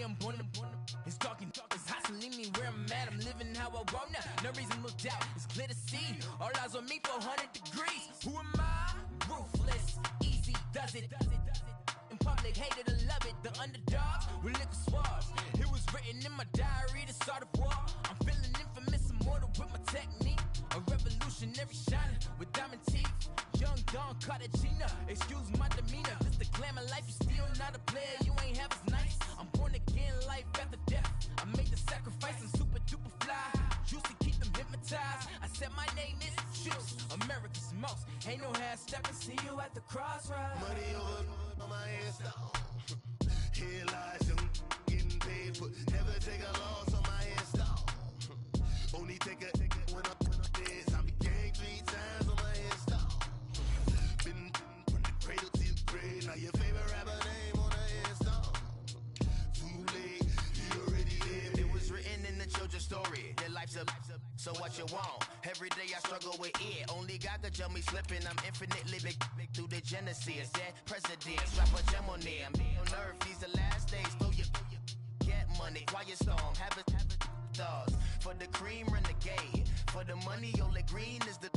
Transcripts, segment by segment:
I'm born. It's dark and dark, it's hot, so leave me where I'm at. I'm living how I want now, no reason to look doubt. It's clear to see, all eyes on me for 100 degrees. Who am I? Ruthless, easy, does it. In public, hated or love it. The underdogs with liquor swabs. It was written in my diary to start a war. I'm feeling infamous, immortal with my technique. A revolutionary shining with diamond teeth. Young Don Cartagena, excuse my demeanor. This the glamour life, you still not a player. You ain't half as nice. I'm born again, life after death. I made the sacrifice, I'm super duper fly. Juicy, keep them hypnotized. I said my name is Juice, America's most. Ain't no half stepping. See you at the crossroads. Money over on my hairstyle. Here lies young, getting paid, but never take a loss on my hairstyle. Only take a when I'm dead. I be gang 3 times on my hairstyle. Been from the cradle to the grave. Now your favorite rapper name on the hairstyle. Too late, you already lived. It was written in the children's story. Their life's a so what you want? Every day I struggle with it. Only God could tell me slipping. I'm infinitely big through the genesis. Dead presidents, rap a gem on them. On earth, these the last days. Throw your get money, quiet storm. Have it stars. For the cream, renegade. For the money, only green is the.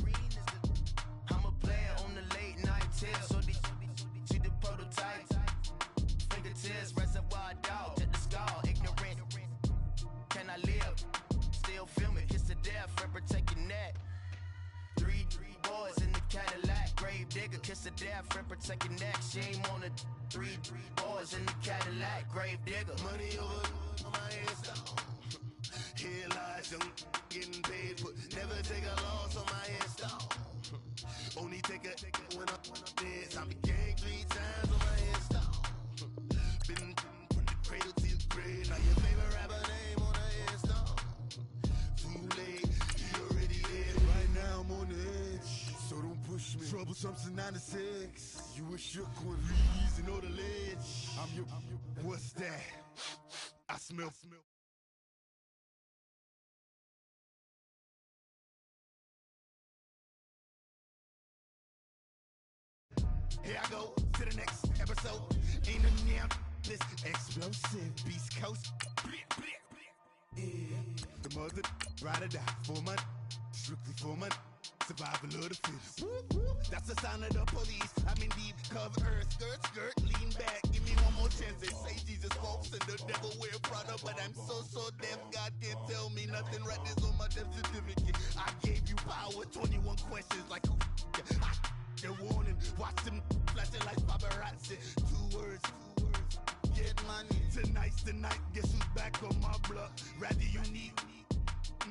I'm a player on the late night tips. So they see the prototype. Fingertips, reservoir dog. Check the skull, ignorant. Can I live? Still film it, kiss to death, friend protect your neck. Three boys in the Cadillac, grave digger, kiss to death, friend protect your neck. Shame on the three boys in the Cadillac, grave digger. Money over on my hairstyle. Here lies young, getting paid, but never take a loss on my hairstyle. Only take a when I'm dead. I be gang 3 times on my hairstyle. Been from the cradle to the grave. Now your favorite rapper name on the hairstyle. Too late, you already did. Right now I'm on the edge, so don't push me. Troublesome since 96. You a shook one, Reeves and all the ledge. I'm your, what's that? I smell. Here I go to the next episode. Ain't a damn this explosive Beast Coast. Yeah. The mother ride or die for my strictly for my survival of the fittest. That's the sign of the police. I'm in deep cover earth, skirt, lean back. Give me one more chance. They say Jesus walks and the devil wear Prada, but I'm so deaf. God can't tell me nothing. Right this on my death certificate. I gave you power. 21 questions like who? They're warning, watch them flashing like paparazzi. Two words, get money. Tonight's the night, guess who's back on my block? Rather unique,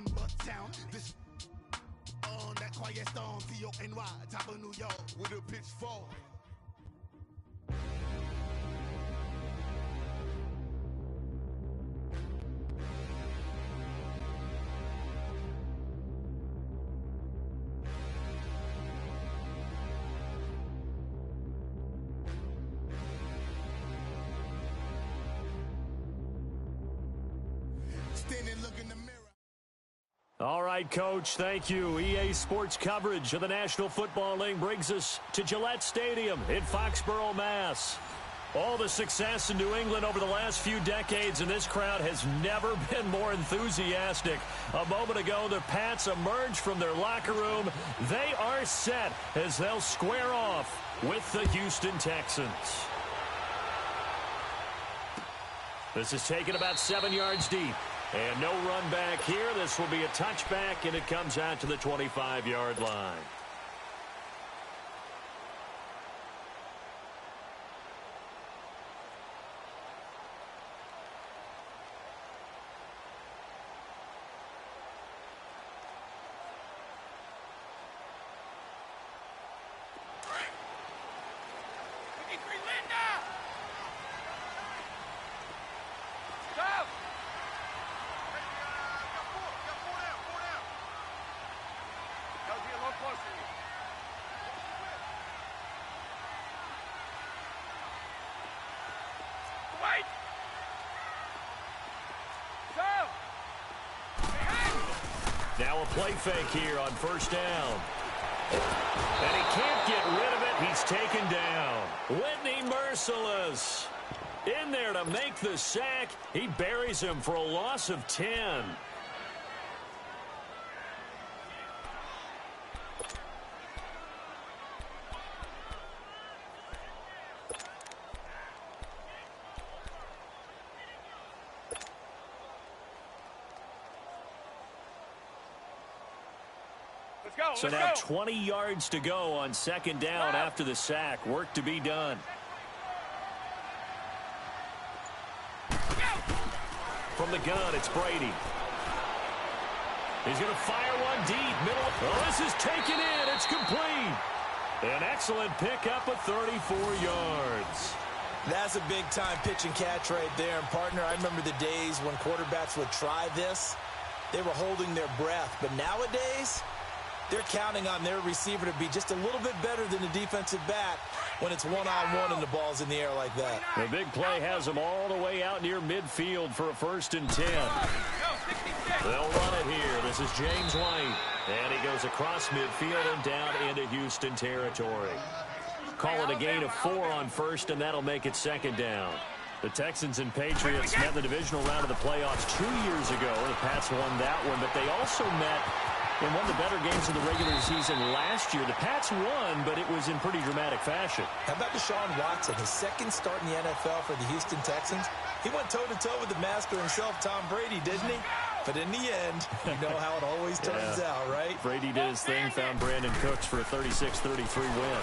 Bucktown. This on that quiet storm, T-O-N-Y, top of New York, with a pitchfork. All right, Coach, thank you. EA Sports coverage of the National Football League brings us to Gillette Stadium in Foxborough, Mass. All the success in New England over the last few decades, and this crowd has never been more enthusiastic. A moment ago, the Pats emerged from their locker room. They are set as they'll square off with the Houston Texans. This is taken about 7 yards deep. And no run back here. This will be a touchback, and it comes out to the 25-yard line. Now a play fake here on first down. And he can't get rid of it. He's taken down. Whitney Merciless. In there to make the sack. He buries him for a loss of 10. So now 20 yards to go on second down after the sack. Work to be done. From the gun, it's Brady. He's going to fire one deep. Middle. Oh, this is taken in. It's complete. An excellent pickup of 34 yards. That's a big-time pitch and catch right there. And, partner, I remember the days when quarterbacks would try this. They were holding their breath. But nowadays, they're counting on their receiver to be just a little bit better than the defensive back when it's one-on-one and the ball's in the air like that. The big play has them all the way out near midfield for a 1st and 10. They'll run it here. This is James White. And he goes across midfield and down into Houston territory. Call it a gain of 4 on 1st, and that'll make it 2nd down. The Texans and Patriots met in the divisional round of the playoffs 2 years ago. The Pats won that one, but they also met in one of the better games of the regular season last year. The Pats won, but it was in pretty dramatic fashion. How about Deshaun Watson, his 2nd start in the NFL for the Houston Texans? He went toe-to-toe with the master himself, Tom Brady, didn't he? But in the end, you know how it always turns out, right? Brady did his thing, found Brandon Cooks for a 36-33 win.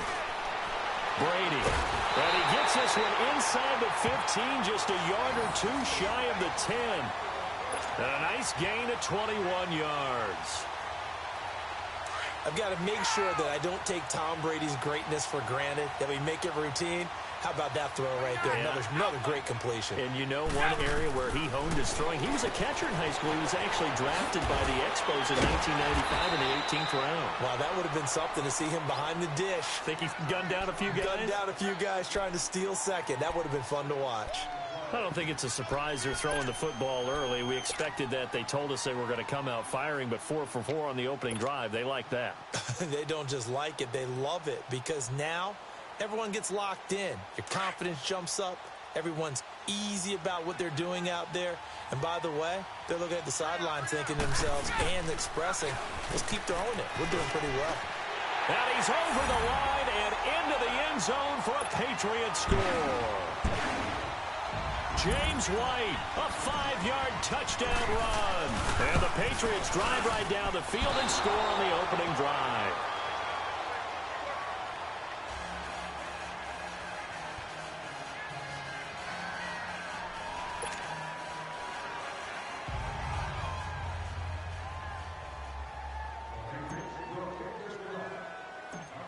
Brady, and he gets this one inside the 15, just a yard or 2 shy of the 10. A nice gain of 21 yards. I've got to make sure that I don't take Tom Brady's greatness for granted, that we make it routine. How about that throw right there? Yeah. Another great completion. And you know one area where he honed his throwing? He was a catcher in high school. He was actually drafted by the Expos in 1995 in the 18th round. Wow, that would have been something to see him behind the dish. Think he gunned down a few guys? Gunned down a few guys trying to steal second. That would have been fun to watch. I don't think it's a surprise they're throwing the football early. We expected that. They told us they were going to come out firing, but 4 for 4 on the opening drive. They like that. They don't just like it. They love it because now everyone gets locked in. Your confidence jumps up. Everyone's easy about what they're doing out there. And by the way, they're looking at the sideline thinking to themselves and expressing, let's keep throwing it. We're doing pretty well. And he's over the line and into the end zone for a Patriot score. James White, a 5-yard touchdown run. And the Patriots drive right down the field and score on the opening drive.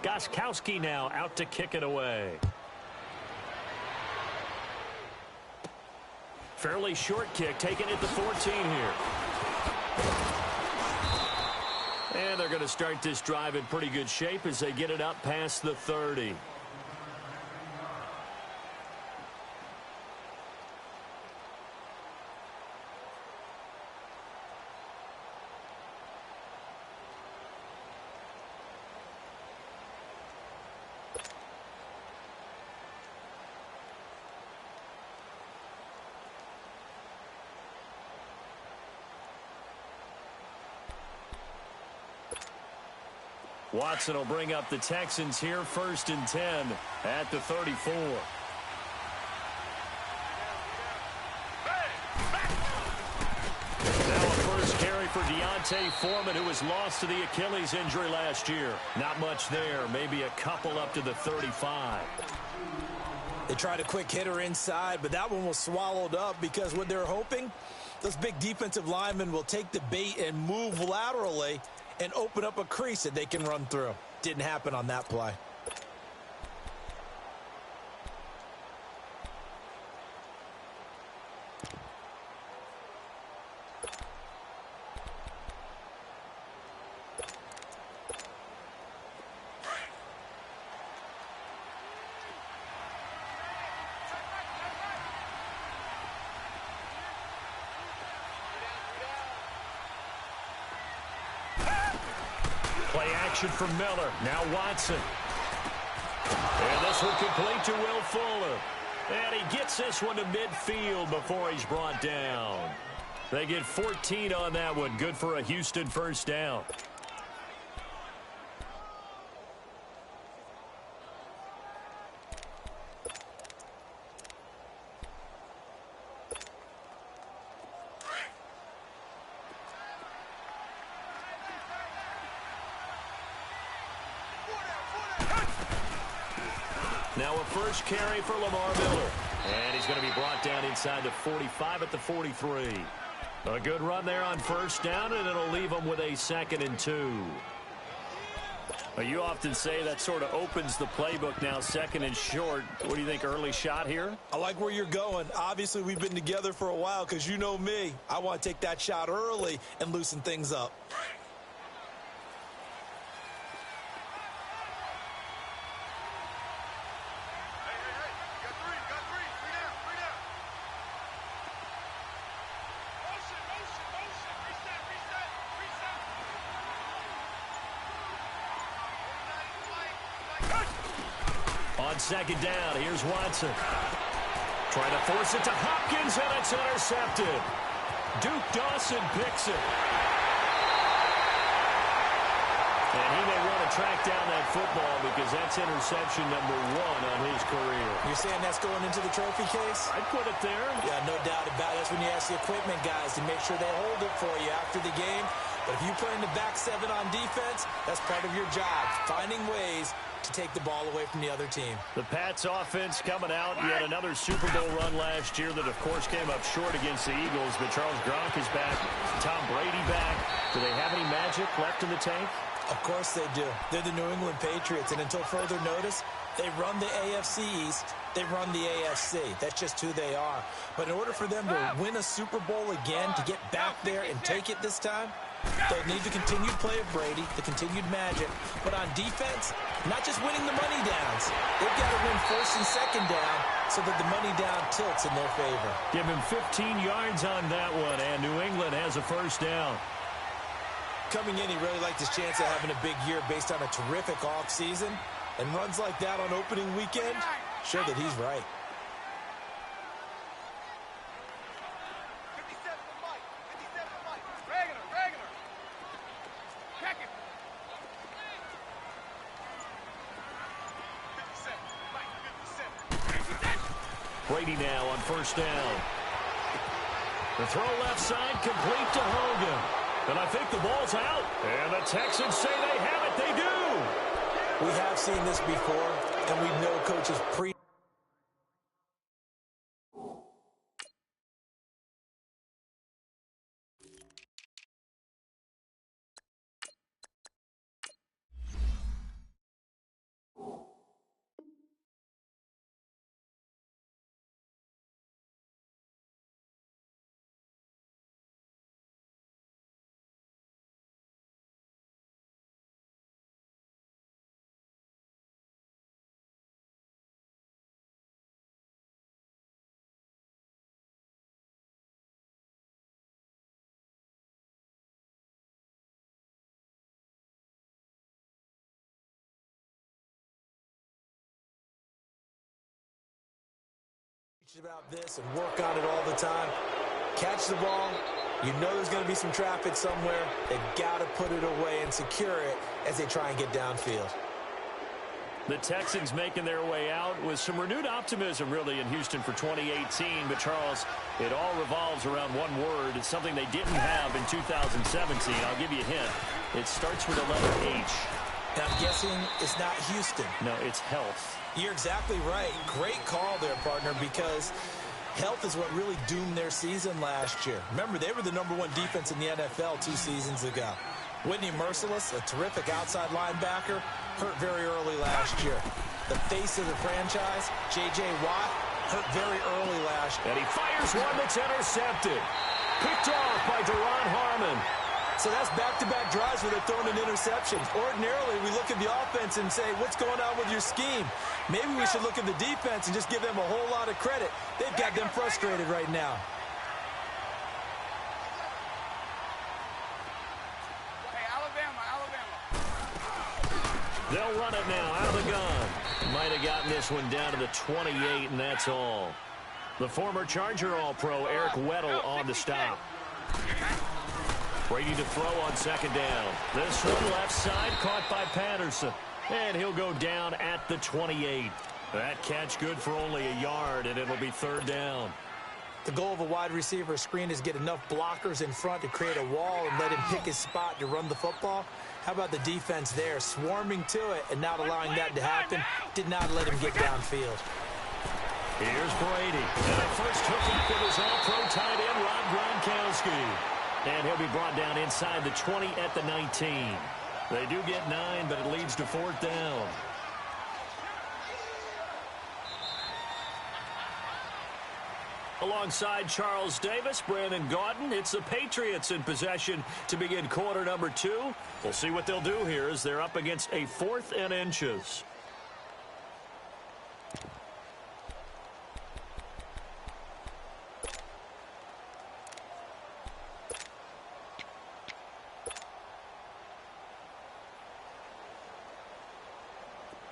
Gostkowski now out to kick it away. Fairly short kick, taken at the 14 here. And they're going to start this drive in pretty good shape as they get it up past the 30. Watson will bring up the Texans here, 1st and 10 at the 34. Now a first carry for Deontay Foreman, who was lost to the Achilles injury last year. Not much there, maybe a couple up to the 35. They tried a quick hitter inside, but that one was swallowed up because what they're hoping, those big defensive linemen will take the bait and move laterally and open up a crease that they can run through. Didn't happen on that play. Play action from Miller. Now Watson. And this one complete to Will Fuller. And he gets this one to midfield before he's brought down. They get 14 on that one. Good for a Houston first down. Now a first carry for Lamar Miller. And he's going to be brought down inside the 45 at the 43. A good run there on first down, and it'll leave him with a 2nd and 2. You often say that sort of opens the playbook now, 2nd and short. What do you think, early shot here? I like where you're going. Obviously, we've been together for a while because you know me. I want to take that shot early and loosen things up. On 2nd down, here's Watson. Trying to force it to Hopkins, and it's intercepted. Duke Dawson picks it. And he may want to track down that football because that's interception number 1 on his career. You're saying that's going into the trophy case? I'd put it there. Yeah, no doubt about it. That's when you ask the equipment guys to make sure they hold it for you after the game. But if you play in the back 7 on defense, that's part of your job, finding ways to take the ball away from the other team. The Pats offense coming out. Yet another Super Bowl run last year that, of course, came up short against the Eagles. But Charles Gronk is back. Tom Brady back. Do they have any magic left in the tank? Of course they do. They're the New England Patriots, and until further notice, they run the AFC East. They run the AFC. That's just who they are. But in order for them to win a Super Bowl again, to get back there and take it this time, they'll need the continued play of Brady, the continued magic. But on defense, not just winning the money downs. They've got to win 1st and 2nd down so that the money down tilts in their favor. Give him 15 yards on that one, and New England has a first down. Coming in, he really liked his chance of having a big year based on a terrific offseason. And runs like that on opening weekend show that he's right. Brady now on first down. The throw left side complete to Hogan. And I think the ball's out. And the Texans say they have it. They do. We have seen this before, and we know coaches pre- about this and work on it all the time. Catch the ball. You know there's going to be some traffic somewhere. They've got to put it away and secure it as they try and get downfield. The Texans making their way out with some renewed optimism, really, in Houston for 2018. But, Charles, it all revolves around one word. It's something they didn't have in 2017. I'll give you a hint. It starts with the letter H. And I'm guessing it's not Houston. No, it's health. You're exactly right. Great call there, partner, because health is what really doomed their season last year. Remember, they were the #1 defense in the NFL 2 seasons ago. Whitney Merciless, a terrific outside linebacker, hurt very early last year. The face of the franchise, J.J. Watt, hurt very early last year. And he fires one that's intercepted. Picked off by Deron Harmon. So that's back-to-back drives where they're throwing an interception. Ordinarily, we look at the offense and say, what's going on with your scheme? Maybe we should look at the defense and just give them a whole lot of credit. They've got them frustrated right now. Hey, Alabama. They'll run it now out of the gun. Might have gotten this one down to the 28, and that's all. The former Charger All-Pro Eric Weddle on the stop. Brady to throw on second down. This one left side caught by Patterson. And he'll go down at the 28. That catch good for only a yard, and it'll be third down. The goal of a wide receiver screen is get enough blockers in front to create a wall and let him pick his spot to run the football. How about the defense there, swarming to it and not allowing that to happen? Did not let him get downfield. Here's Brady. And a first hookup with his all-pro tight end, Rob Gronkowski. And he'll be brought down inside the 20 at the 19. They do get 9, but it leads to fourth down. Alongside Charles Davis, Brandon Gaudin, it's the Patriots in possession to begin quarter number 2. We'll see what they'll do here as they're up against a 4th and inches.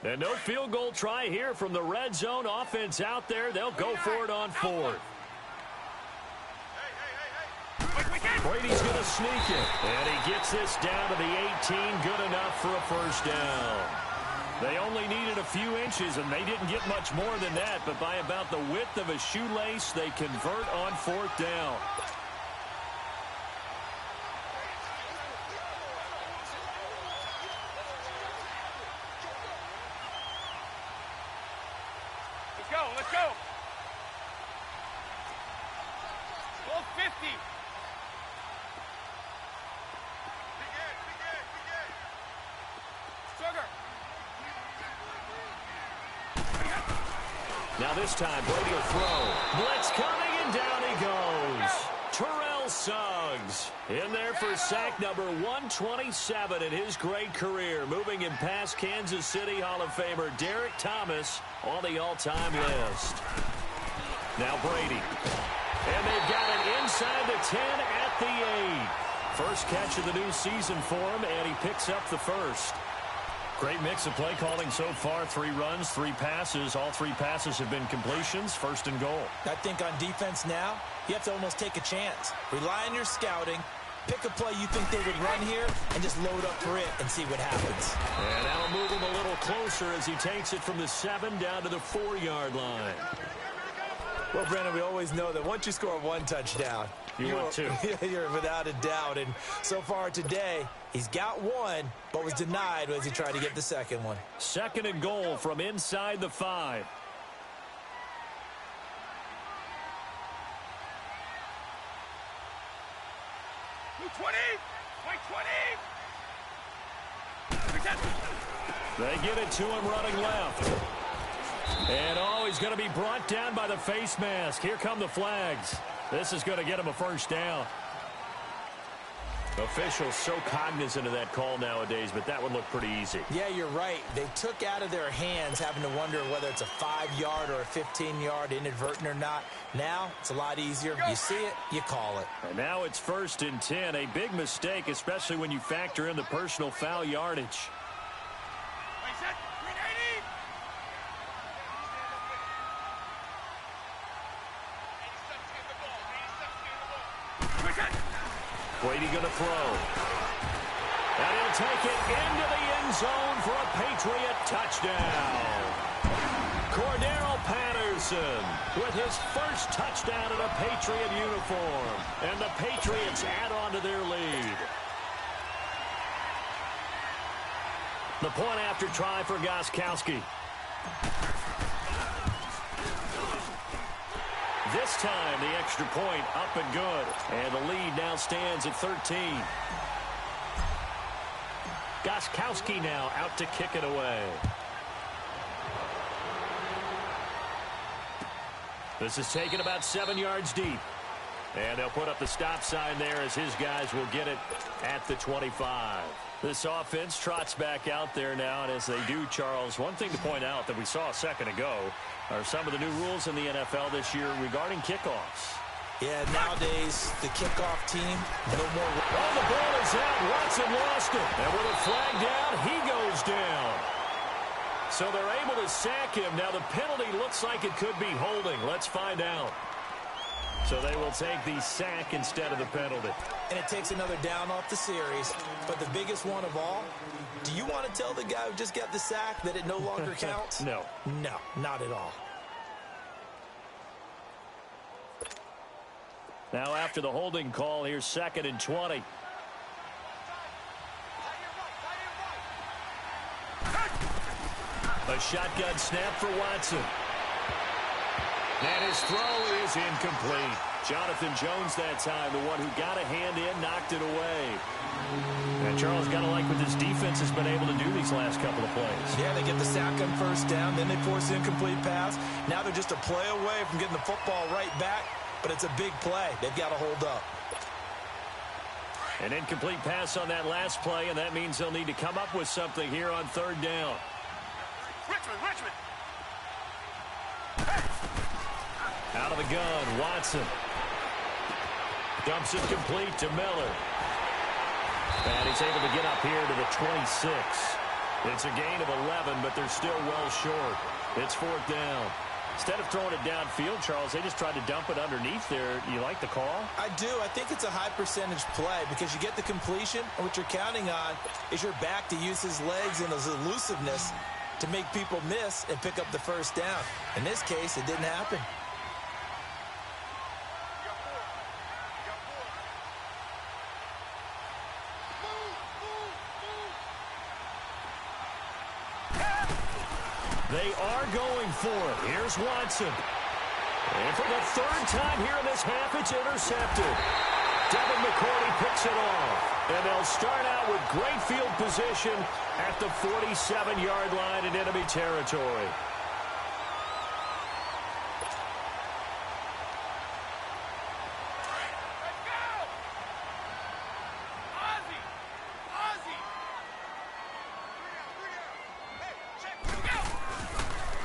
And no field goal try here from the red zone offense out there. They'll go for it on 4th. Brady's going to sneak it. And he gets this down to the 18. Good enough for a first down. They only needed a few inches, and they didn't get much more than that. But by about the width of a shoelace, they convert on 4th down. Let's go. Goal 50. Sugar. Now this time, Brady will throw. Blitz coming, and down he goes. Terrell Suggs in there for sack number 127 in his great career, moving him past Kansas City Hall of Famer Derek Thomas on the all-time list. Now Brady. And they've got it inside the 10 at the 8. First catch of the new season for him, and he picks up the first. Great mix of play calling so far. 3 runs, 3 passes. All 3 passes have been completions. First and goal. I think on defense now, you have to almost take a chance. Rely on your scouting. Pick a play you think they would run here and just load up for it and see what happens. And that'll move him a little closer as he takes it from the 7 down to the 4-yard line. Well, Brandon, we always know that once you score 1 touchdown, you're 2. You're without a doubt. And so far today, he's got 1, but was denied as he tried to get the second one. Second and goal from inside the 5. They get it to him running left. And he's going to be brought down by the face mask. Here come the flags. This is going to get him a first down. Officials so cognizant of that call nowadays, but that one looked pretty easy. Yeah, you're right. They took out of their hands having to wonder whether it's a 5-yard or a 15-yard inadvertent or not. Now, it's a lot easier. You see it, you call it. And now it's 1st and 10. A big mistake, especially when you factor in the personal foul yardage. Brady going to throw. And he'll take it into the end zone for a Patriot touchdown. Cordero Patterson with his first touchdown in a Patriot uniform. And the Patriots add on to their lead. The point after try for Gostkowski. This time, the extra point up and good. And the lead now stands at 13. Gostkowski now out to kick it away. This is taken about 7 yards deep. And they'll put up the stop sign there as his guys will get it at the 25. This offense trots back out there now, and as they do, Charles, one thing to point out that we saw a second ago are some of the new rules in the NFL this year regarding kickoffs. Yeah, nowadays, the kickoff team, no more. Oh, the ball is out. Watson lost it. And with a flag down, he goes down. So they're able to sack him. Now the penalty looks like it could be holding. Let's find out. So they will take the sack instead of the penalty. And it takes another down off the series. But the biggest one of all, do you want to tell the guy who just got the sack that it no longer counts? No. No, not at all. Now after the holding call, here's 2nd and 20. A shotgun snap for Watson. And his throw is incomplete. Jonathan Jones that time, the one who got a hand in, knocked it away. And Charles, got to like what this defense has been able to do these last couple of plays. Yeah, they get the sack on first down, then they force an incomplete pass. Now they're just a play away from getting the football right back, but it's a big play. They've got to hold up. An incomplete pass on that last play, and that means they'll need to come up with something here on 3rd down. Richmond. Out of the gun, Watson. Dumps it complete to Miller. And he's able to get up here to the 26. It's a gain of 11, but they're still well short. It's 4th down. Instead of throwing it downfield, Charles, they just tried to dump it underneath there. You like the call? I do. I think it's a high percentage play because you get the completion, and what you're counting on is your back to use his legs and his elusiveness to make people miss and pick up the first down. In this case, it didn't happen. They are going for it. Here's Watson. And for the 3rd time here in this half, it's intercepted. Devin McCourty picks it off. And they'll start out with great field position at the 47-yard line in enemy territory.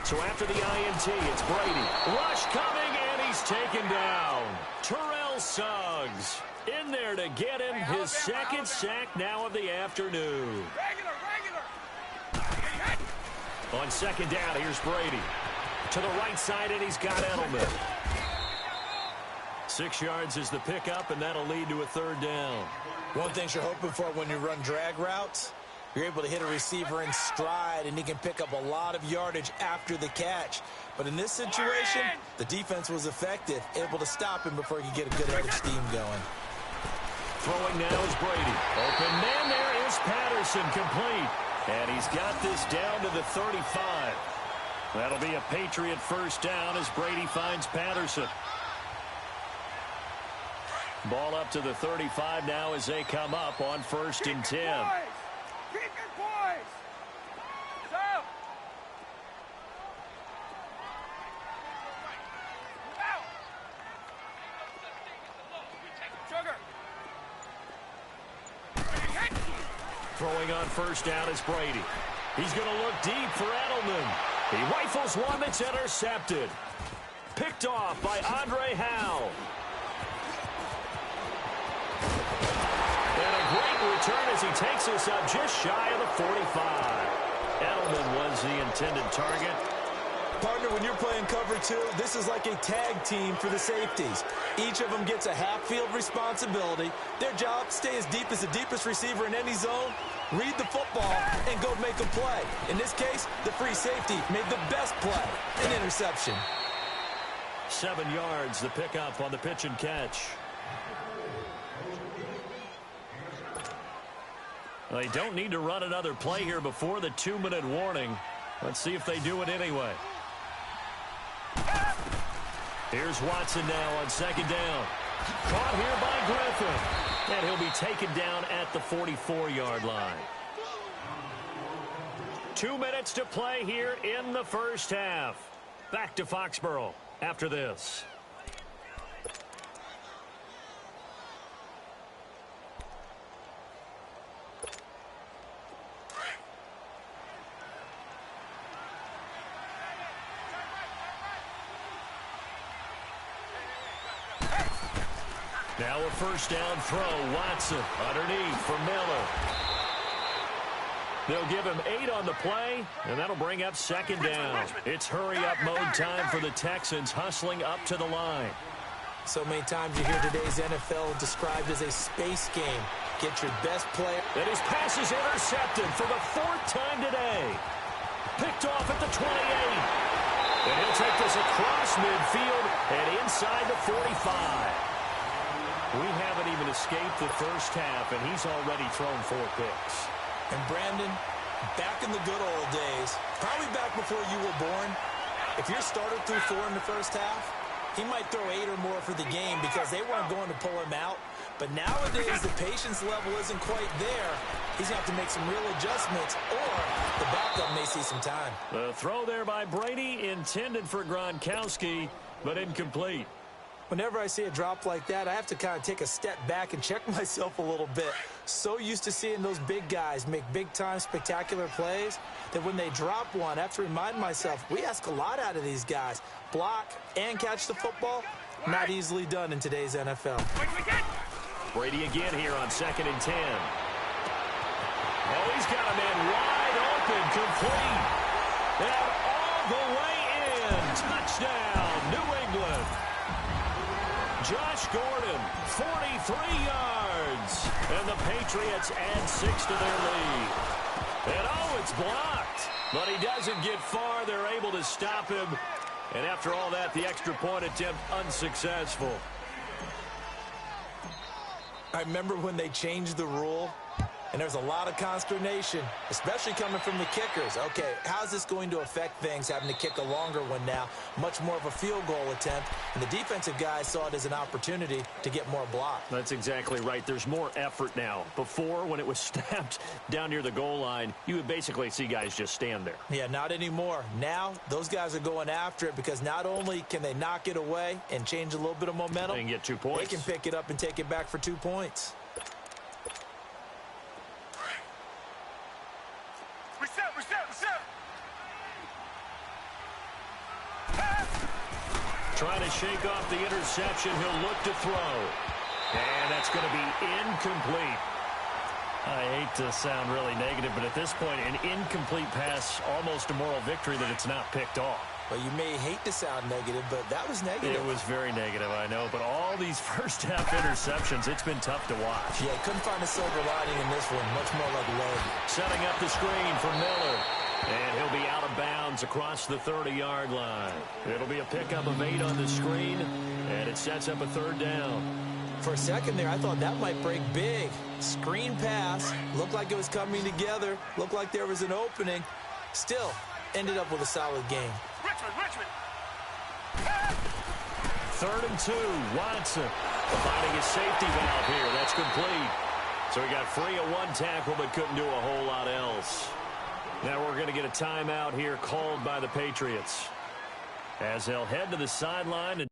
So after the INT, it's Brady. Rush coming, and he's taken down. Terrell Suggs in there to get him his 2nd sack now of the afternoon. On 2nd down, here's Brady. To the right side, and he's got Edelman. 6 yards is the pickup, and that'll lead to a 3rd down. One thing you're hoping for when you run drag routes, you're able to hit a receiver in stride, and he can pick up a lot of yardage after the catch. But in this situation, the defense was effective, able to stop him before he could get a good head of steam going. Throwing now is Brady. Open man, there is Patterson, complete. And he's got this down to the 35. That'll be a Patriot 1st down as Brady finds Patterson. Ball up to the 35 now as they come up on 1st and 10. Keep it, boys! Stop! Out! Sugar! Throwing on 1st down is Brady. He's going to look deep for Edelman. He rifles one that's intercepted. Picked off by Andre Howe. And a great return as he takes us up just shy of the 45. Edelman was the intended target. Partner, when you're playing cover 2, this is like a tag team for the safeties. Each of them gets a half-field responsibility. Their job, stay as deep as the deepest receiver in any zone, read the football, and go make a play. In this case, the free safety made the best play, an interception. 7 yards, the pickup on the pitch and catch. They don't need to run another play here before the 2-minute warning. Let's see if they do it anyway. Here's Watson now on 2nd down. Caught here by Griffin. And he'll be taken down at the 44-yard line. 2 minutes to play here in the 1st half. Back to Foxborough after this. Now a 1st down throw. Watson underneath for Miller. They'll give him 8 on the play, and that'll bring up second down. It's hurry-up mode time for the Texans, hustling up to the line. So many times you hear today's NFL described as a space game. Get your best player. And his pass is intercepted for the 4th time today. Picked off at the 28. And he'll take this across midfield and inside the 45. We haven't even escaped the first half, and he's already thrown 4 picks. And Brandon, back in the good old days, probably back before you were born, if your starter threw 4 in the first half, he might throw 8 or more for the game because they weren't going to pull him out. But nowadays, the patience level isn't quite there. He's going to have to make some real adjustments, or the backup may see some time. The throw there by Brady, intended for Gronkowski, but incomplete. Whenever I see a drop like that, I have to kind of take a step back and check myself a little bit. So used to seeing those big guys make big-time spectacular plays that when they drop one, I have to remind myself, we ask a lot out of these guys. Block and catch the football, not easily done in today's NFL. Brady again here on 2nd and 10. Oh, he's got a man wide open, complete. And all the way in. Touchdown, New England. Josh Gordon, 43 yards. And the Patriots add 6 to their lead. And oh, it's blocked. But he doesn't get far. They're able to stop him. And after all that, the extra point attempt unsuccessful. I remember when they changed the rule, and there's a lot of consternation, especially coming from the kickers. Okay, how's this going to affect things, having to kick a longer one now, much more of a field goal attempt, and the defensive guys saw it as an opportunity to get more block. That's exactly right. There's more effort now. Before, when it was snapped down near the goal line, you would basically see guys just stand there. Yeah, not anymore. Now, those guys are going after it because not only can they knock it away and change a little bit of momentum, and get 2 points. They can pick it up and take it back for 2 points. Trying to shake off the interception. He'll look to throw. And that's going to be incomplete. I hate to sound really negative, but at this point, an incomplete pass, almost a moral victory that it's not picked off. Well, you may hate to sound negative, but that was negative. It was very negative, I know. But all these first-half interceptions, it's been tough to watch. Yeah, couldn't find a silver lining in this one. Much more like lead. Setting up the screen for Miller. And he'll be out of bounds across the 30-yard line. It'll be a pickup of 8 on the screen, and it sets up a 3rd down. For a second there, I thought that might break big. Screen pass. Looked like it was coming together. Looked like there was an opening. Still, ended up with a solid game. Richmond. 3rd and 2. Watson finding his safety valve here. That's complete. So he got free of 1 tackle, but couldn't do a whole lot else. Now we're going to get a timeout here called by the Patriots as they'll head to the sideline. And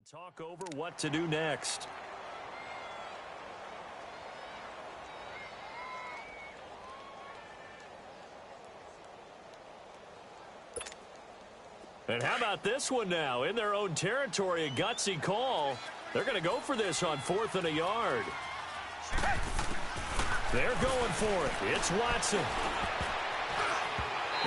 talk over what to do next. And how about this one now? In their own territory, a gutsy call. They're going to go for this on 4th and a yard. They're going for it. It's Watson.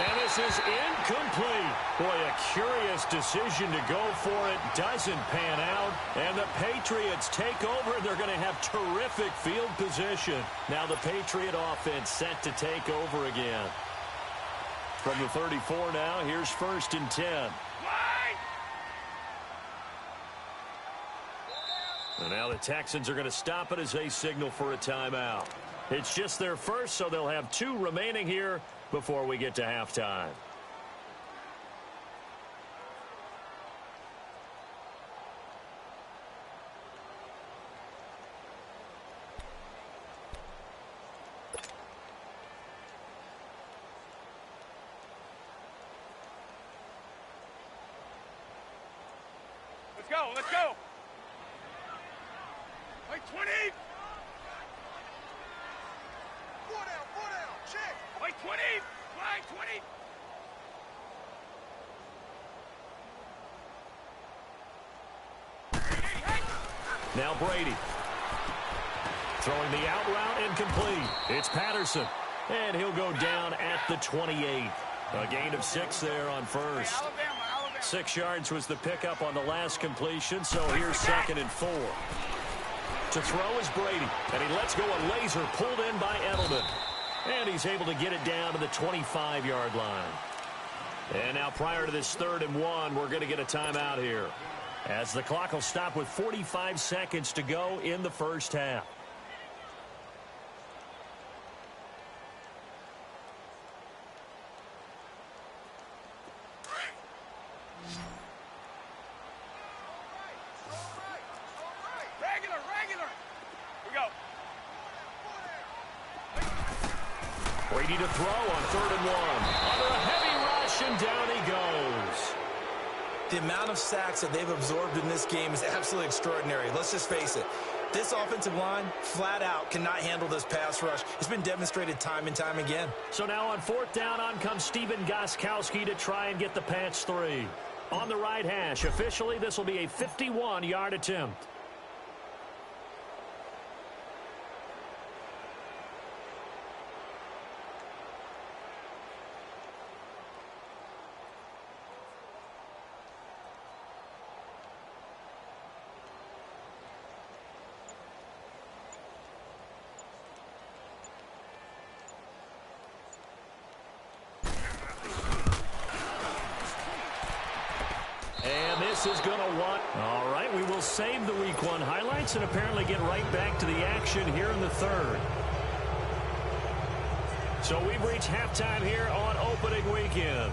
And this is incomplete. Boy, a curious decision to go for it. Doesn't pan out. And the Patriots take over. They're going to have terrific field position. Now the Patriot offense set to take over again. From the 34 now, here's 1st and 10. And now the Texans are going to stop it as they signal for a timeout. It's just their first, so they'll have 2 remaining here before we get to halftime. Let's go, let's go. Like 20. 4 down, check. Like 20, line 20. Now Brady. Throwing the out route incomplete. It's Patterson. And he'll go down at the 28. A gain of 6 there on first. Alabama. 6 yards was the pickup on the last completion, so here's 2nd and 4. To throw is Brady, and he lets go a laser pulled in by Edelman. And he's able to get it down to the 25-yard line. And now prior to this 3rd and 1, we're going to get a timeout here, as the clock will stop with 45 seconds to go in the first half. Brady to throw on 3rd and 1. Under a heavy rush, and down he goes. The amount of sacks that they've absorbed in this game is absolutely extraordinary. Let's just face it. This offensive line, flat out, cannot handle this pass rush. It's been demonstrated time and time again. So now on 4th down, on comes Steven Gostkowski to try and get the Pats 3. On the right hash, officially, this will be a 51-yard attempt. This is going to want. All right, we will save the Week 1 highlights and apparently get right back to the action here in the 3rd. So we've reached halftime here on opening weekend.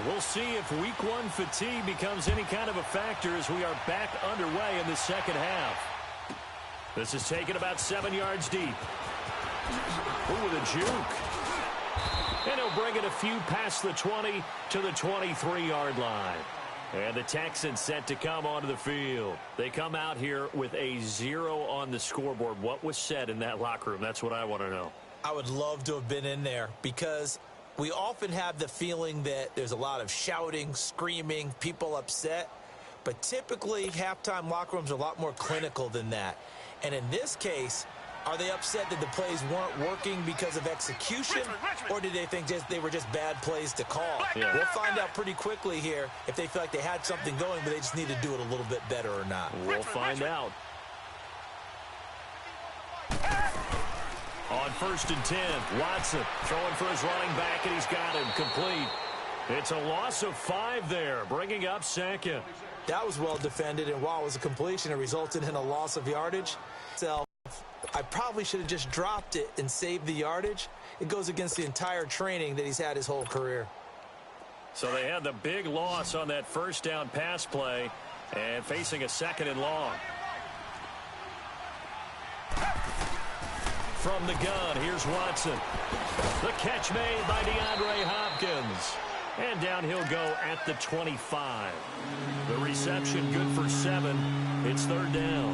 We'll see if Week 1 fatigue becomes any kind of a factor as we are back underway in the second half. This is taken about 7 yards deep. Ooh, with a juke. And he'll bring it a few past the 20 to the 23-yard line. And the Texans set to come onto the field. They come out here with a 0 on the scoreboard. What was said in that locker room? That's what I want to know. I would love to have been in there because we often have the feeling that there's a lot of shouting, screaming, people upset. But typically, halftime locker rooms are a lot more clinical than that. And in this case, are they upset that the plays weren't working because of execution? Or did they think they were just bad plays to call? Yeah. We'll find out pretty quickly here if they feel like they had something going, but they just need to do it a little bit better or not. We'll find out. On 1st and 10, Watson throwing for his running back, and he's got him complete. It's a loss of 5 there, bringing up 2nd. That was well defended, and while it was a completion, it resulted in a loss of yardage. So I probably should have just dropped it and saved the yardage. It goes against the entire training that he's had his whole career. So they had the big loss on that 1st down pass play and facing a 2nd and long. From the gun, here's Watson. The catch made by DeAndre Hopkins. And down he'll go at the 25. The reception good for 7. It's 3rd down.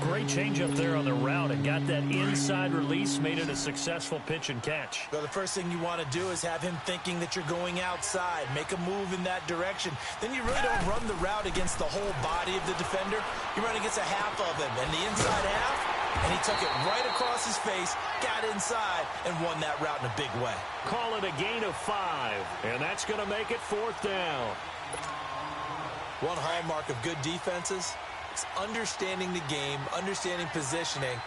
Great change up there on the route and got that inside release, made it a successful pitch and catch. Well, the first thing you want to do is have him thinking that you're going outside, make a move in that direction. Then you really don't run the route against the whole body of the defender. You run against a half of him, and the inside half, and he took it right across his face, got inside, and won that route in a big way. Call it a gain of 5, and that's going to make it 4th down. One hallmark of good defenses is understanding the game, understanding positioning,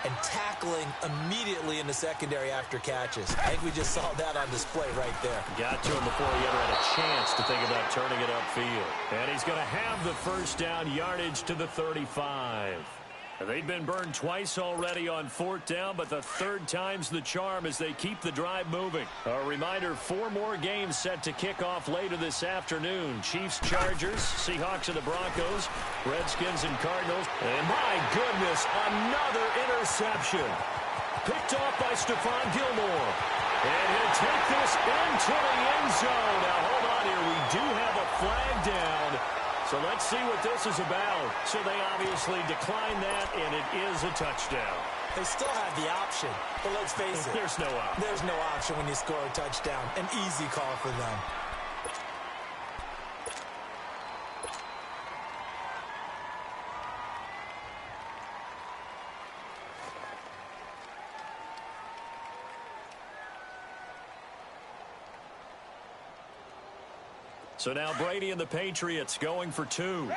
and tackling immediately in the secondary after catches. I think we just saw that on display right there. Got to him before he ever had a chance to think about turning it upfield. And he's going to have the first down, yardage to the 35. They've been burned twice already on 4th down, but the 3rd time's the charm as they keep the drive moving. A reminder, 4 more games set to kick off later this afternoon. Chiefs, Chargers, Seahawks and the Broncos, Redskins and Cardinals. And my goodness, another interception. Picked off by Stephon Gilmore. And he'll take this into the end zone. Now hold on here, we do have a flag down. So let's see what this is about. So they obviously decline that, and it is a touchdown. They still have the option, but let's face it. There's no option. There's no option when you score a touchdown. An easy call for them. So now Brady and the Patriots going for 2. Regular.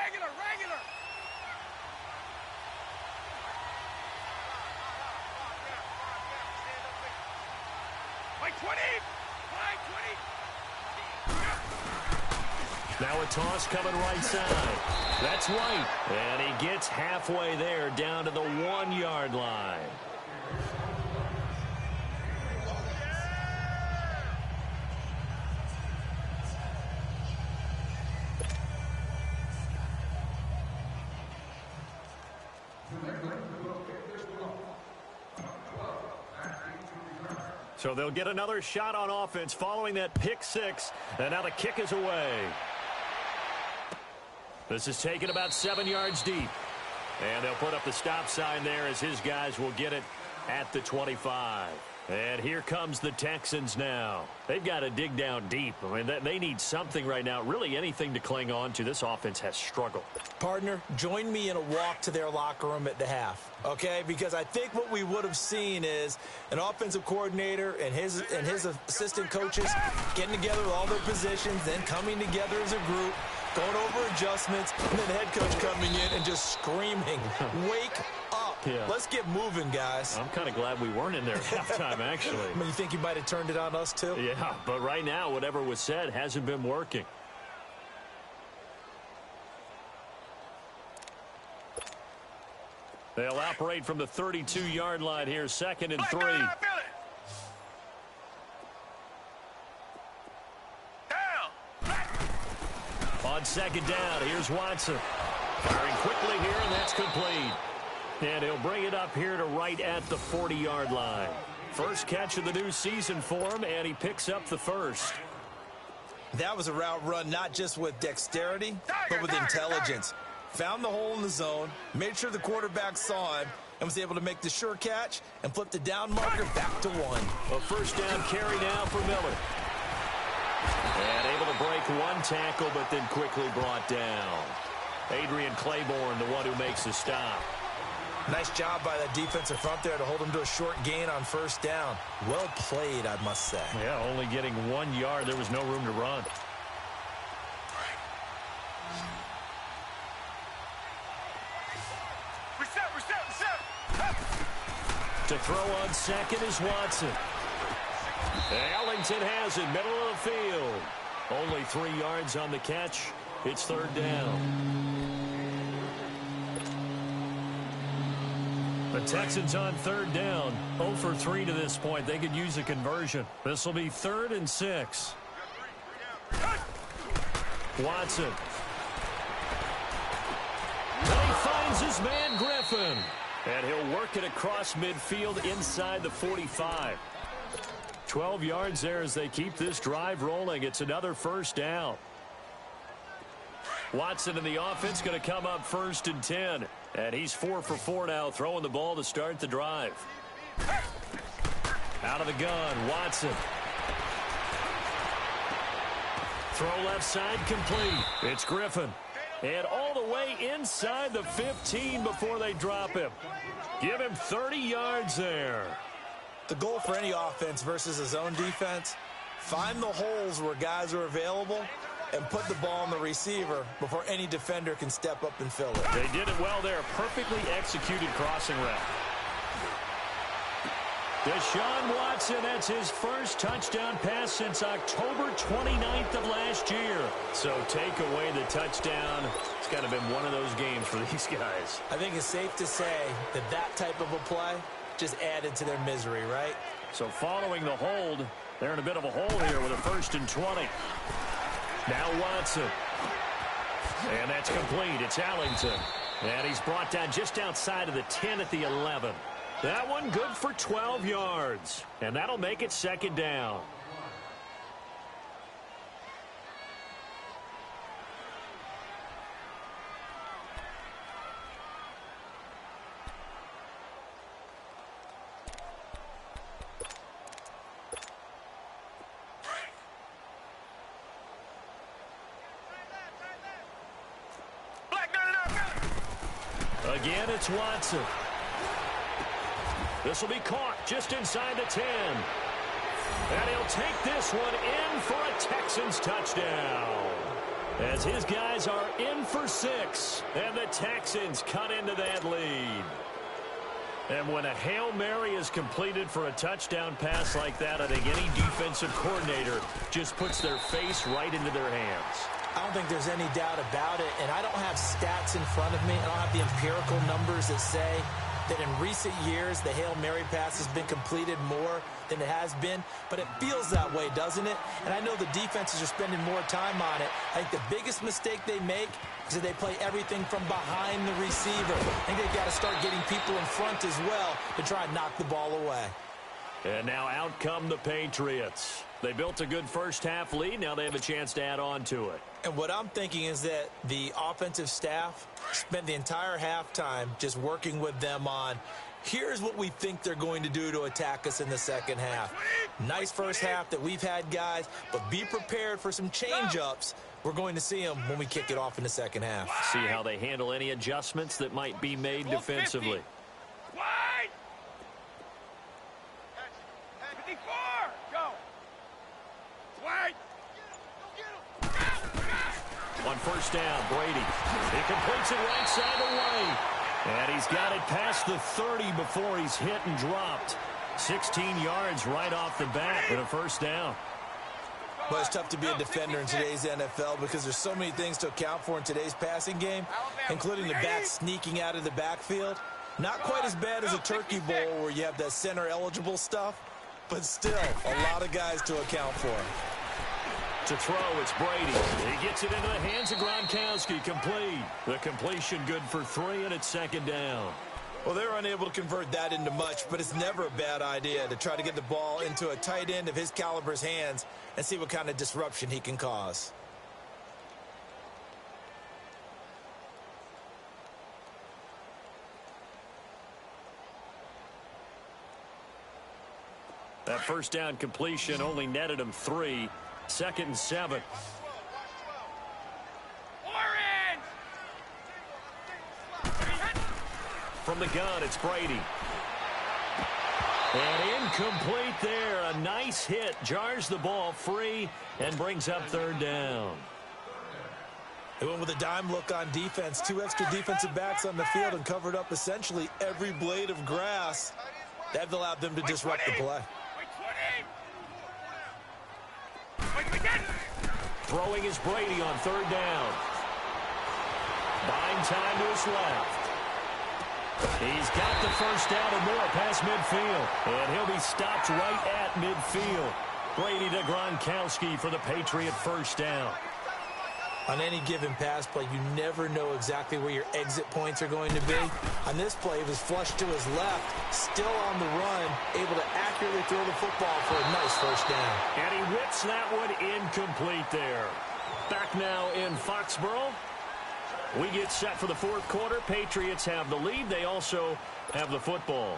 Like 20. Now a toss coming right side. That's White. And he gets halfway there down to the 1-yard line. So they'll get another shot on offense following that pick 6. And now the kick is away. This is taken about 7 yards deep. And they'll put up the stop sign there as his guys will get it at the 25. And here comes the Texans now. They've got to dig down deep. I mean, they need something right now, really anything to cling on to. This offense has struggled. Partner, join me in a walk to their locker room at the half, okay? Because I think what we would have seen is an offensive coordinator and his assistant coaches getting together with all their positions, then coming together as a group, going over adjustments, and then the head coach coming in and just screaming, wake up. Yeah. Let's get moving, guys. I'm kind of glad we weren't in there at halftime, actually. I mean, you think you might have turned it on us, too? Yeah, but right now, whatever was said hasn't been working. They'll operate from the 32-yard line here, 2nd and 3. On 2nd down, here's Watson. Firing quickly here, and that's complete. And he'll bring it up here to right at the 40-yard line. First catch of the new season for him, and he picks up the first. That was a route run not just with dexterity, but with intelligence. Found the hole in the zone, made sure the quarterback saw him, and was able to make the sure catch and flip the down marker back to 1. A first down carry now for Miller. And able to break 1 tackle, but then quickly brought down. Adrian Claiborne, the one who makes the stop. Nice job by that defensive front there to hold him to a short gain on first down. Well played, I must say. Yeah, only getting 1 yard. There was no room to run. To throw on 2nd is Watson. Ellington has it, middle of the field. Only 3 yards on the catch. It's 3rd down. The Texans on 3rd down. 0 for 3 to this point. They could use a conversion. This will be 3rd and 6. Watson. And he finds his man Griffin. And he'll work it across midfield inside the 45. 12 yards there as they keep this drive rolling. It's another first down. Watson and the offense going to come up 1st and 10. And he's 4 for 4 now, throwing the ball to start the drive. Out of the gun, Watson. Throw left side complete. It's Griffin. And all the way inside the 15 before they drop him. Give him 30 yards there. The goal for any offense versus a zone defense, find the holes where guys are available and put the ball on the receiver before any defender can step up and fill it. They did it well there. Perfectly executed crossing route. Deshaun Watson, that's his first touchdown pass since October 29th of last year. So take away the touchdown. It's kind of been one of those games for these guys. I think it's safe to say that that type of a play just added to their misery, right? So following the hold, they're in a bit of a hole here with a 1st and 20. Now Watson. And that's complete. It's Allington. And he's brought down just outside of the 10 at the 11. That one good for 12 yards. And that'll make it 2nd down. Again, it's Watson. This will be caught just inside the 10. And he'll take this one in for a Texans touchdown. As his guys are in for 6. And the Texans cut into that lead. And when a Hail Mary is completed for a touchdown pass like that, I think any defensive coordinator just puts their face right into their hands. I don't think there's any doubt about it, and I don't have stats in front of me. I don't have the empirical numbers that say that in recent years the Hail Mary pass has been completed more than it has been, but it feels that way, doesn't it? And I know the defenses are spending more time on it. I think the biggest mistake they make is that they play everything from behind the receiver. I think they've got to start getting people in front as well to try and knock the ball away. And now out come the Patriots. They built a good first-half lead. Now they have a chance to add on to it. And what I'm thinking is that the offensive staff spent the entire halftime just working with them on, here's what we think they're going to do to attack us in the second half. Nice first half that we've had, guys, but be prepared for some change-ups. We're going to see them when we kick it off in the second half. See how they handle any adjustments that might be made defensively. Wide. 54. Go. Wide. On 1st down, Brady. He completes it right side away. And he's got it past the 30 before he's hit and dropped. 16 yards right off the bat with a 1st down. But it's tough to be a defender in today's NFL because there's so many things to account for in today's passing game, including the back sneaking out of the backfield. Not quite as bad as a Turkey Bowl where you have that center-eligible stuff, but still a lot of guys to account for. To throw, it's Brady. He gets it into the hands of Gronkowski. Complete. The completion good for 3, and it's 2nd down. Well, they were unable to convert that into much, but it's never a bad idea to try to get the ball into a tight end of his caliber's hands and see what kind of disruption he can cause. That 1st down completion only netted him 3. 2nd and 7. Orange. From the gun, it's Brady. And incomplete there. A nice hit. Jars the ball free and brings up 3rd down. They went with a dime look on defense. 2 extra defensive backs on the field and covered up essentially every blade of grass. That allowed them to disrupt the play. Throwing is Brady on 3rd down. Buying time to his left. He's got the 1st down and more past midfield. And he'll be stopped right at midfield. Brady to Gronkowski for the Patriot 1st down. On any given pass play, you never know exactly where your exit points are going to be. On this play, he was flushed to his left, still on the run, able to accurately throw the football for a nice 1st down. And he whips that one incomplete there. Back now in Foxborough. We get set for the fourth quarter. Patriots have the lead. They also have the football.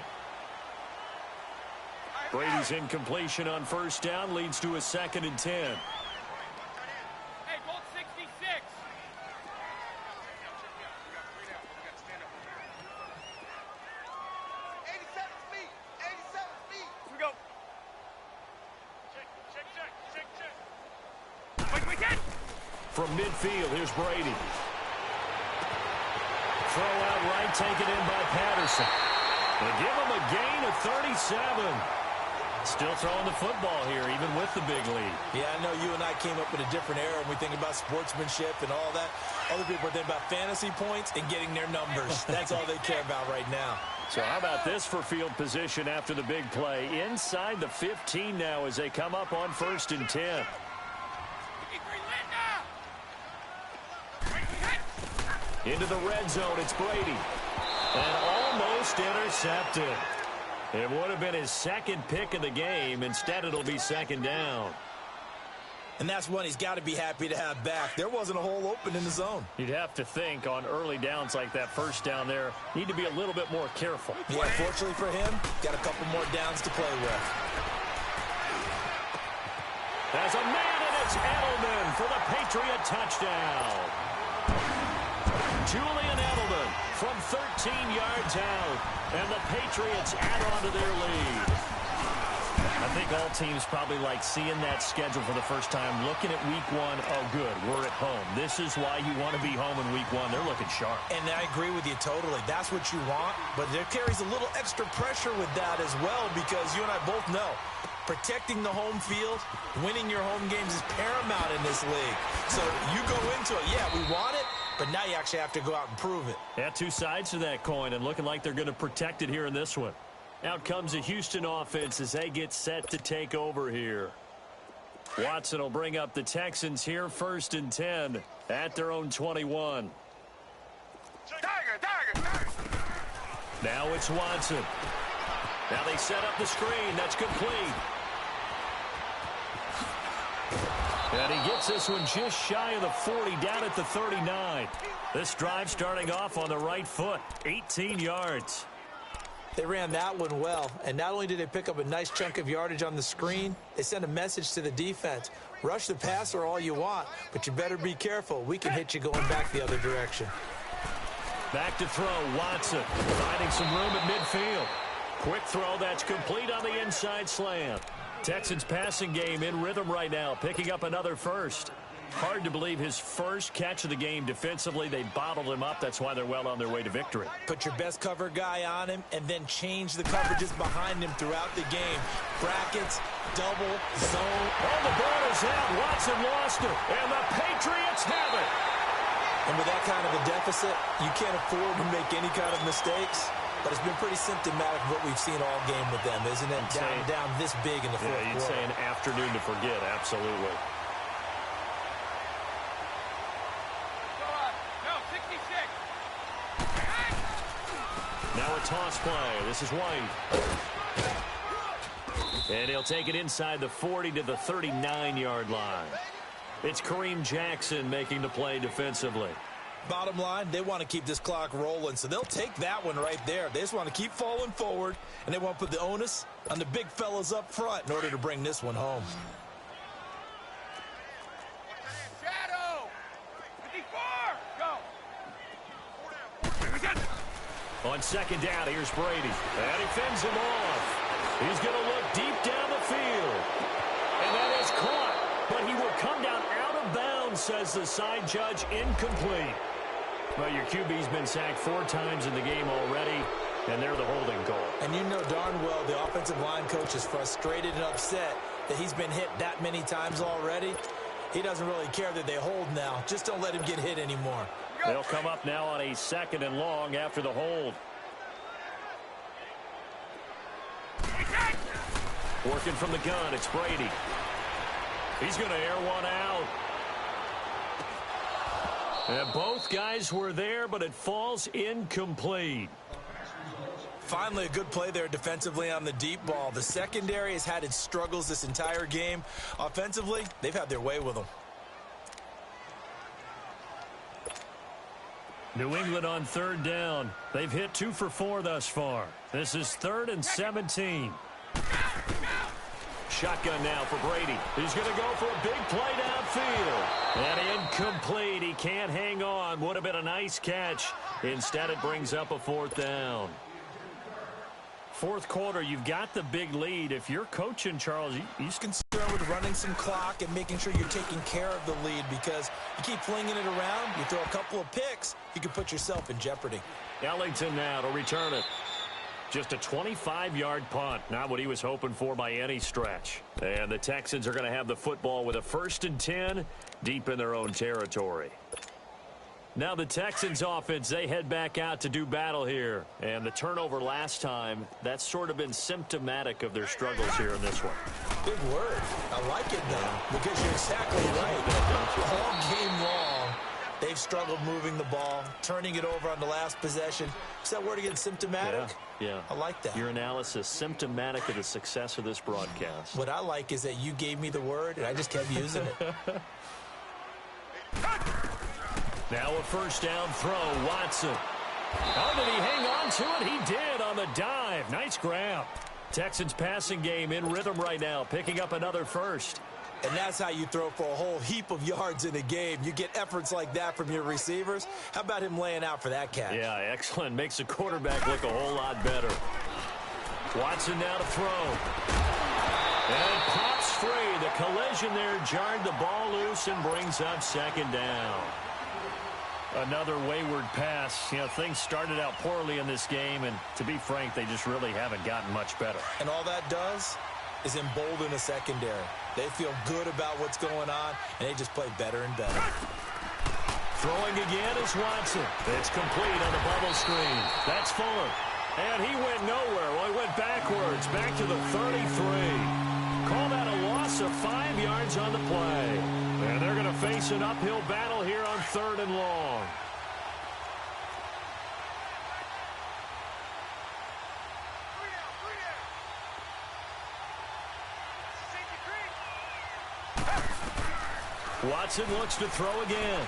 Brady's incompletion on first down leads to a 2nd and 10. Hey, Gold 66. Here we go. Check. Wait. From midfield, here's Brady. Throw out right, taken in by Patterson. They give him a gain of 37. Still throwing the football here, even with the big lead. Yeah, I know you and I came up in a different era when we think about sportsmanship and all that. Other people are thinking about fantasy points and getting their numbers. That's all they care about right now. So how about this for field position after the big play? Inside the 15 now as they come up on 1st and 10. Into the red zone, it's Brady. And almost intercepted. It would have been his 2nd pick of the game. Instead, it'll be 2nd down. And that's one he's got to be happy to have back. There wasn't a hole open in the zone. You'd have to think on early downs like that first down there, need to be a little bit more careful. Yeah, fortunately for him, got a couple more downs to play with. There's a man, and it's Edelman for the Patriot touchdown. Julian Edelman from 13 yards out, and the Patriots add on to their lead. I think all teams probably like seeing that schedule for the first time, looking at week 1. Oh, good, we're at home. This is why you want to be home in week 1. They're looking sharp. And I agree with you totally. That's what you want, but there carries a little extra pressure with that as well, because you and I both know protecting the home field, winning your home games is paramount in this league. So you go into it, yeah, we want it, but now you actually have to go out and prove it. Yeah, 2 sides to that coin, and looking like they're going to protect it here in this one. Out comes the Houston offense as they get set to take over here. Watson will bring up the Texans here, 1st and 10 at their own 21. Tiger. Now it's Watson. Now they set up the screen. That's complete. And he gets this one just shy of the 40, down at the 39. This drive starting off on the right foot, 18 yards. They ran that one well, and not only did they pick up a nice chunk of yardage on the screen, they sent a message to the defense. Rush the passer all you want, but you better be careful. We can hit you going back the other direction. Back to throw, Watson finding some room at midfield. Quick throw, that's complete on the inside slant. Texans passing game in rhythm right now, picking up another first. Hard to believe his first catch of the game defensively. They bottled him up. That's why they're well on their way to victory. Put your best cover guy on him and then change the coverages behind him throughout the game. Brackets, double, zone. Oh, the ball is out. Watson lost it, and the Patriots have it. And with that kind of a deficit, you can't afford to make any kind of mistakes. But it's been pretty symptomatic of what we've seen all game with them, isn't it? Down this big in the fourth quarter. Yeah, you'd say an afternoon to forget, absolutely. Now a toss play. This is White. And he'll take it inside the 40 to the 39-yard line. It's Kareem Jackson making the play defensively. Bottom line, they want to keep this clock rolling, so they'll take that one right there. They just want to keep falling forward, and they want to put the onus on the big fellas up front in order to bring this one home. Shadow! 54! Go! On 2nd down, here's Brady. And he fends him off. He's going to look deep down the field. And that is caught. But he will come down out of bounds, says the side judge, incomplete. Well, your QB's been sacked 4 times in the game already, and they're the holding call. And you know darn well the offensive line coach is frustrated and upset that he's been hit that many times already. He doesn't really care that they hold now. Just don't let him get hit anymore. They'll come up now on a 2nd and long after the hold. Working from the gun, it's Brady. He's going to air one out. And both guys were there, but it falls incomplete. Finally, a good play there defensively on the deep ball. The secondary has had its struggles this entire game. Offensively, they've had their way with them. New England on third down. They've hit 2 for 4 thus far. This is 3rd and 17. Shotgun now for Brady. He's going to go for a big play downfield. And incomplete. He can't hang on. Would have been a nice catch. Instead, it brings up a 4th down. Fourth quarter, you've got the big lead. If you're coaching, Charles, you're concerned with running some clock and making sure you're taking care of the lead, because you keep flinging it around, you throw a couple of picks, you can put yourself in jeopardy. Ellington now to return it. Just a 25-yard punt, not what he was hoping for by any stretch. And the Texans are going to have the football with a 1st and 10 deep in their own territory. Now the Texans offense, they head back out to do battle here. And the turnover last time, that's sort of been symptomatic of their struggles here in this one. Big word. I like it now, because you're exactly right. All game long, they've struggled moving the ball, turning it over on the last possession. Is that word again, symptomatic? Yeah. I like that. Your analysis, symptomatic of the success of this broadcast. What I like is that you gave me the word, and I just kept using it. Now a 1st down throw, Watson. Oh, did he hang on to it? He did on the dive. Nice grab. Texans passing game in rhythm right now, picking up another 1st. And that's how you throw for a whole heap of yards in a game. You get efforts like that from your receivers. How about him laying out for that catch? Yeah, excellent. Makes the quarterback look a whole lot better. Watson now to throw. And it pops free. The collision there jarred the ball loose and brings up 2nd down. Another wayward pass. You know, things started out poorly in this game, and to be frank, they just really haven't gotten much better. And all that does is embolden a secondary. They feel good about what's going on, and they just play better and better. Throwing again is Watson. It's complete on the bubble screen. That's Fuller. And he went nowhere. Well, he went backwards, back to the 33. Call that a loss of 5 yards on the play. And they're going to face an uphill battle here on 3rd and long. Watson looks to throw again.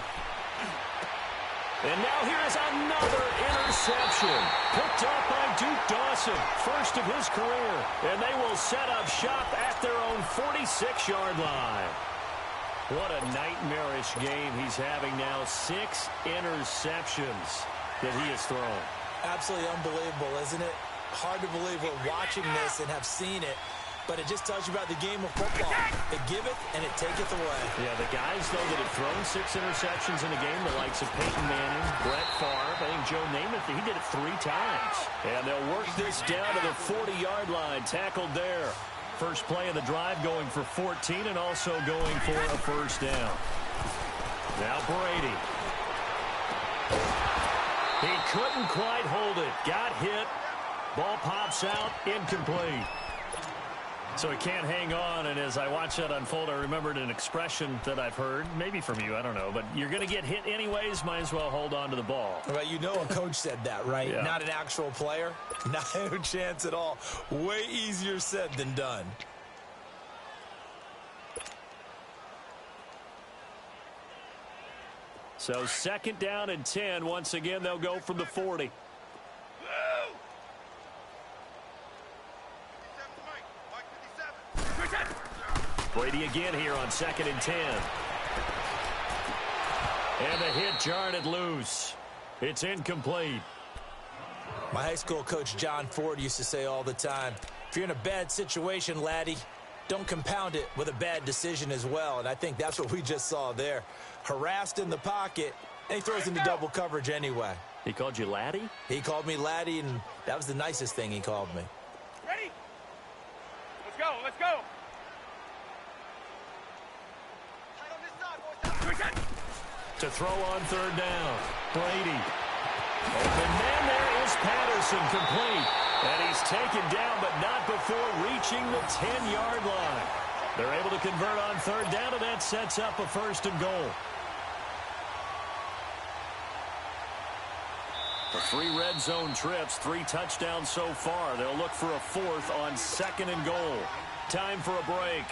And now here's another interception. Picked up by Duke Dawson. First of his career. And they will set up shop at their own 46-yard line. What a nightmarish game he's having now. 6 interceptions that he has thrown. Absolutely unbelievable, isn't it? Hard to believe we're watching this and have seen it. But it just tells you about the game of football. It giveth and it taketh away. Yeah, the guys, though, that have thrown 6 interceptions in a game, the likes of Peyton Manning, Brett Favre, I think Joe Namath, he did it 3 times. And they'll work this down to the 40-yard line, tackled there. First play of the drive going for 14 and also going for a 1st down. Now Brady. He couldn't quite hold it. Got hit. Ball pops out. Incomplete. So he can't hang on, and as I watch that unfold, I remembered an expression that I've heard, maybe from you, I don't know, but you're going to get hit anyways, might as well hold on to the ball. Well, you know a coach said that, right? Yeah. Not an actual player. No chance at all. Way easier said than done. So 2nd down and 10. Once again, they'll go from the 40. Brady again here on 2nd and 10. And the hit jarred it loose. It's incomplete. My high school coach John Ford used to say all the time, if you're in a bad situation, laddie, don't compound it with a bad decision as well. And I think that's what we just saw there. Harassed in the pocket, and he throws into double coverage anyway. He called you laddie? He called me laddie, and that was the nicest thing he called me. Ready? Let's go, let's go. To throw on 3rd down. Brady. Open man there is Patterson, complete. And he's taken down, but not before reaching the 10-yard line. They're able to convert on 3rd down, and that sets up a 1st and goal. The 3 red zone trips, 3 touchdowns so far. They'll look for a 4th on 2nd and goal. Time for a break.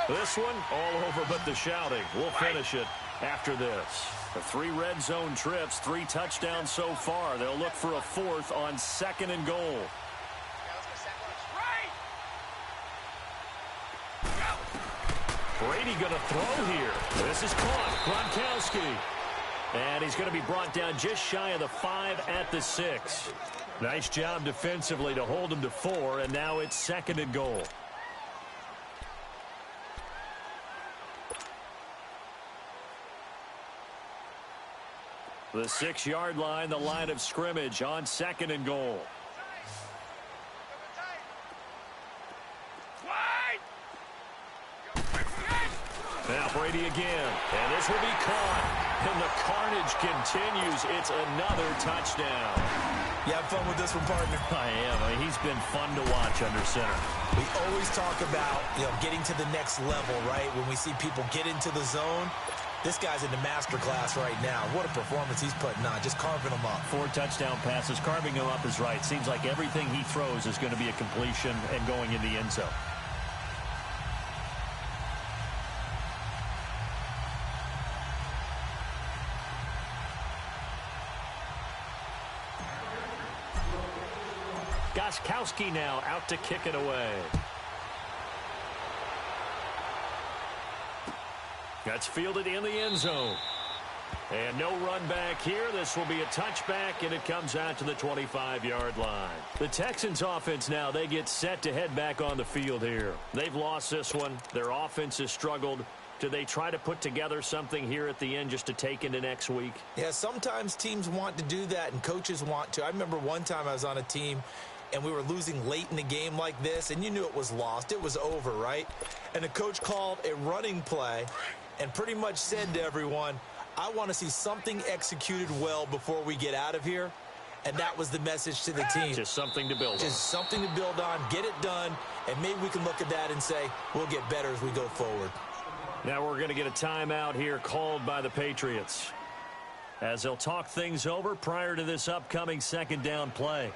This one, all over but the shouting. We'll finish it after this. The 3 red zone trips, 3 touchdowns so far. They'll look for a 4th on 2nd and goal. Brady going to throw here. This is caught. Gronkowski. And he's going to be brought down just shy of the 5 at the 6. Nice job defensively to hold him to 4, and now it's 2nd and goal. The 6-yard line, the line of scrimmage on 2nd and goal. Now Brady again, and this will be caught, and the carnage continues. It's another touchdown. You have fun with this one, partner? I am. I mean, he's been fun to watch under center. We always talk about, getting to the next level, right? When we see people get into the zone, this guy's in the master class right now. What a performance he's putting on, just carving them up. 4 touchdown passes, carving him up is right. Seems like everything he throws is going to be a completion and going in the end zone. Gostkowski now out to kick it away. That's fielded in the end zone. And no run back here. This will be a touchback, and it comes out to the 25-yard line. The Texans offense now, they get set to head back on the field here. They've lost this one. Their offense has struggled. Do they try to put together something here at the end just to take into next week? Yeah, sometimes teams want to do that, and coaches want to. I remember one time I was on a team, and we were losing late in the game like this, and you knew it was lost. It was over, right? And the coach called a running play and pretty much said to everyone, I want to see something executed well before we get out of here. And that was the message to the team. Just something to build on. Just something to build on, get it done, and maybe we can look at that and say, we'll get better as we go forward. Now we're going to get a timeout here called by the Patriots, as they'll talk things over prior to this upcoming 2nd down play.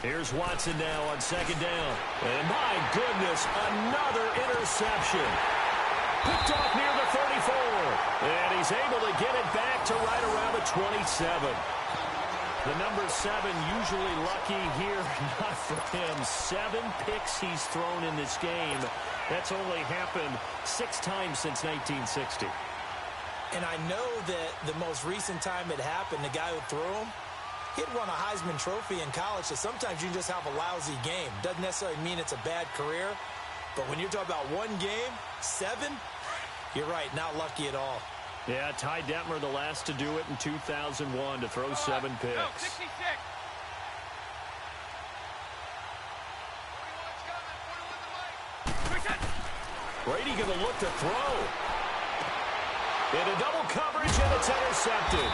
Here's Watson now on 2nd down. And my goodness, another interception. Picked off near the 34. And he's able to get it back to right around the 27. The number 7 usually lucky here. Not for him. 7 picks he's thrown in this game. That's only happened 6 times since 1960. And I know that the most recent time it happened, the guy who threw him, he'd won a Heisman Trophy in college, so sometimes you just have a lousy game. Doesn't necessarily mean it's a bad career, but when you're talking about one game, 7, you're right, not lucky at all. Yeah, Ty Detmer, the last to do it in 2001, to throw 7 picks. Go, 66. 41's coming. Brady going to look to throw. Into double coverage, and it's intercepted.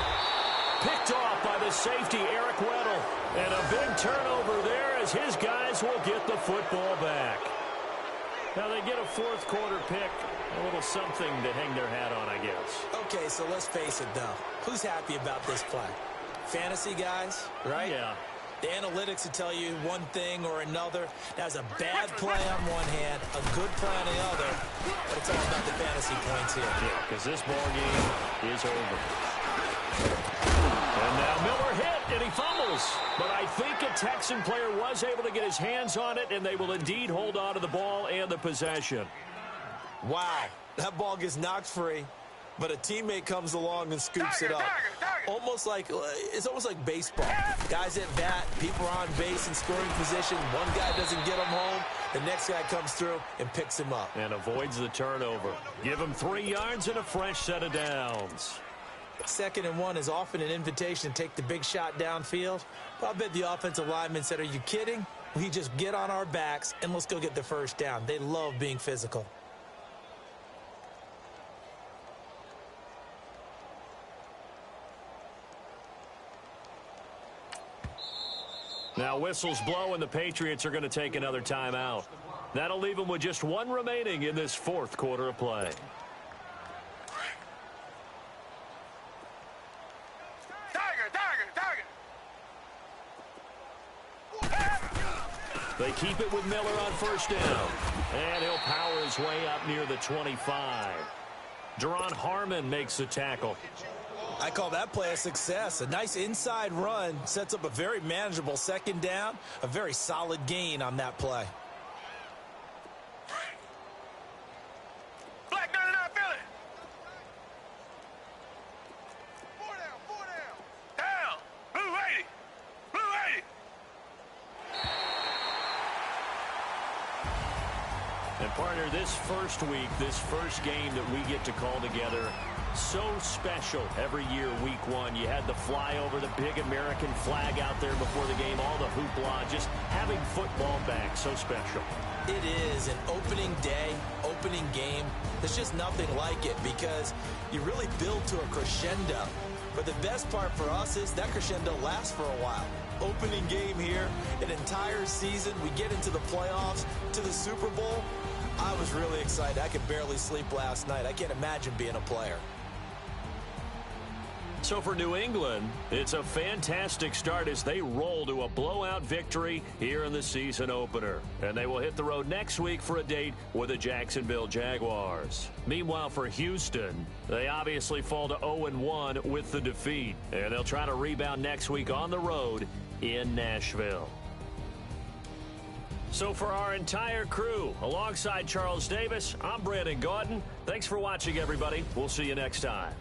Picked off by the safety, Eric Weddle. And a big turnover there as his guys will get the football back. Now they get a 4th quarter pick. A little something to hang their hat on, I guess. Okay, so let's face it, though. Who's happy about this play? Fantasy guys, right? Yeah. The analytics will tell you one thing or another. That was a bad play on one hand, a good play on the other, but it's all about the fantasy points here. Yeah, because this ball game is over. And now Miller hit, and he fumbles. But I think a Texan player was able to get his hands on it, and they will indeed hold on to the ball and the possession. Wow, that ball gets knocked free, but a teammate comes along and scoops it up. It's almost like baseball. Guys at bat, people are on base in scoring position. One guy doesn't get him home. The next guy comes through and picks him up. And avoids the turnover. Give him 3 yards and a fresh set of downs. 2nd and 1 is often an invitation to take the big shot downfield. But I bet the offensive lineman said, are you kidding? We just get on our backs and let's go get the 1st down. They love being physical. Now whistles blow and the Patriots are going to take another timeout. That'll leave them with just one remaining in this fourth quarter of play. They keep it with Miller on first down. And he'll power his way up near the 25. Deron Harmon makes the tackle. I call that play a success. A nice inside run sets up a very manageable second down. A very solid gain on that play. Black 99 Philly. 4 down, 4 down. Down. Blue 80. Blue 80. And partner, this first week, this first game that we get to call together, so special every year, week one. You had the flyover, the big American flag out there before the game, all the hoopla, just having football back, so special. It is an opening day, opening game. There's just nothing like it because you really build to a crescendo. But the best part for us is that crescendo lasts for a while. Opening game here, an entire season, we get into the playoffs, to the Super Bowl. I was really excited. I could barely sleep last night. I can't imagine being a player. So for New England, it's a fantastic start as they roll to a blowout victory here in the season opener. And they will hit the road next week for a date with the Jacksonville Jaguars. Meanwhile, for Houston, they obviously fall to 0-1 with the defeat. And they'll try to rebound next week on the road in Nashville. So for our entire crew, alongside Charles Davis, I'm Brandon Gaudin. Thanks for watching, everybody. We'll see you next time.